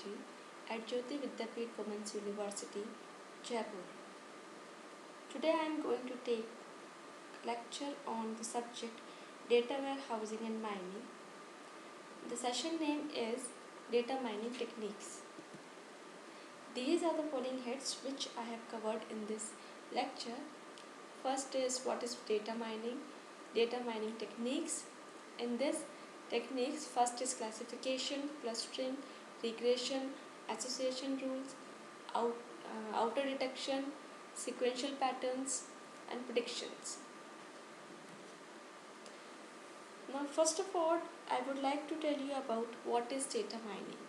Technology at Jyoti Vidyapeeth Women's University, Jaipur. Today I am going to take lecture on the subject data warehousing and mining. The session name is Data Mining Techniques. These are the following heads which I have covered in this lecture. First is what is data mining techniques. In this techniques, first is classification, clustering, regression, association rules, outer detection, sequential patterns, and predictions. Now, first of all, I would like to tell you about what is data mining.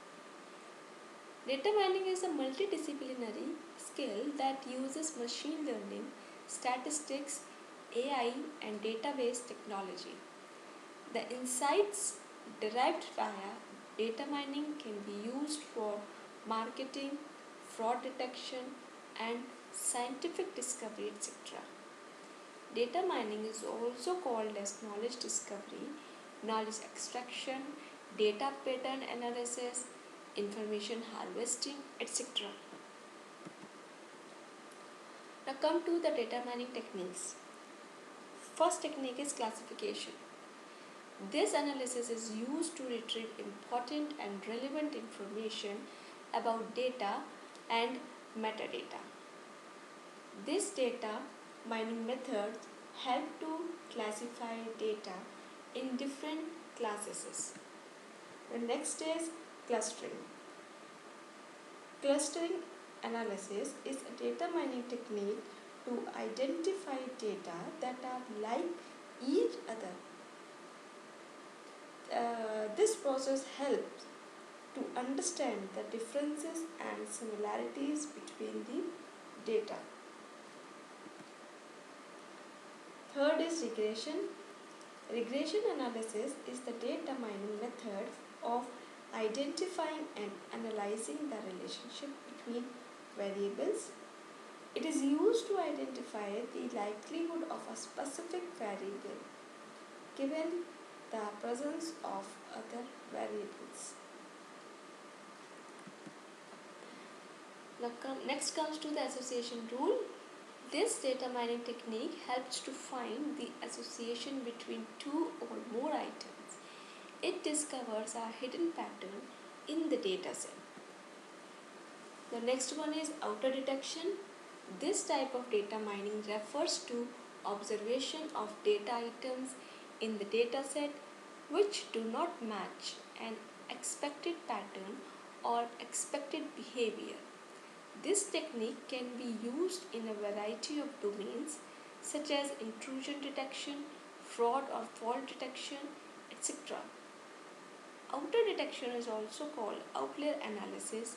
Data mining is a multidisciplinary skill that uses machine learning, statistics, AI, and database technology. The insights derived via data mining can be used for marketing, fraud detection, and scientific discovery, etc. Data mining is also called as knowledge discovery, knowledge extraction, data pattern analysis, information harvesting, etc. Now come to the data mining techniques. First technique is classification. This analysis is used to retrieve important and relevant information about data and metadata. This data mining method help to classify data in different classes. The next is clustering. Clustering analysis is a data mining technique to identify data that are like each other. This process helps to understand the differences and similarities between the data. Third is regression. Regression analysis is the data mining method of identifying and analyzing the relationship between variables. It is used to identify the likelihood of a specific variable given the presence of other variables. Now next comes to the association rule. This data mining technique helps to find the association between two or more items. It discovers a hidden pattern in the data set. The next one is outer detection. This type of data mining refers to observation of data items in the data set which do not match an expected pattern or expected behavior. This technique can be used in a variety of domains such as intrusion detection, fraud or fault detection, etc. Outer detection is also called outlier analysis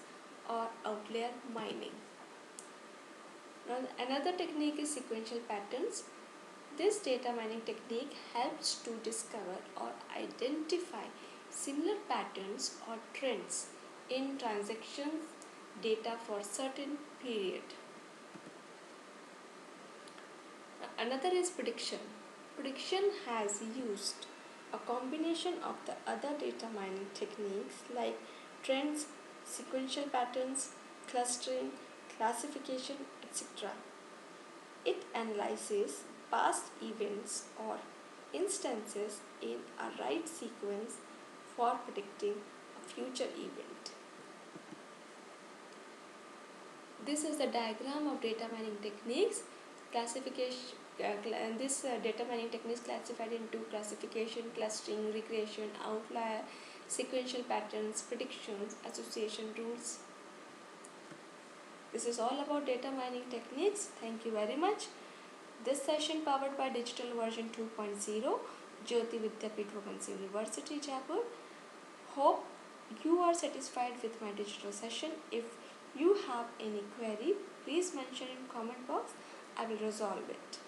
or outlier mining. Now, another technique is sequential patterns. This data mining technique helps to discover or identify similar patterns or trends in transactions data for certain period. Another is prediction. Prediction has used a combination of the other data mining techniques like trends, sequential patterns, clustering, classification, etc. It analyzes past events or instances in a right sequence for predicting a future event. This is the diagram of data mining techniques. Classification. This data mining techniques classified into classification, clustering, regression, outlier, sequential patterns, predictions, association rules. This is all about data mining techniques. Thank you very much. This session powered by Digital Version 2.0, Jyoti Vidyapeeth Women's University, Jaipur. Hope you are satisfied with my digital session. If you have any query, please mention in comment box. I will resolve it.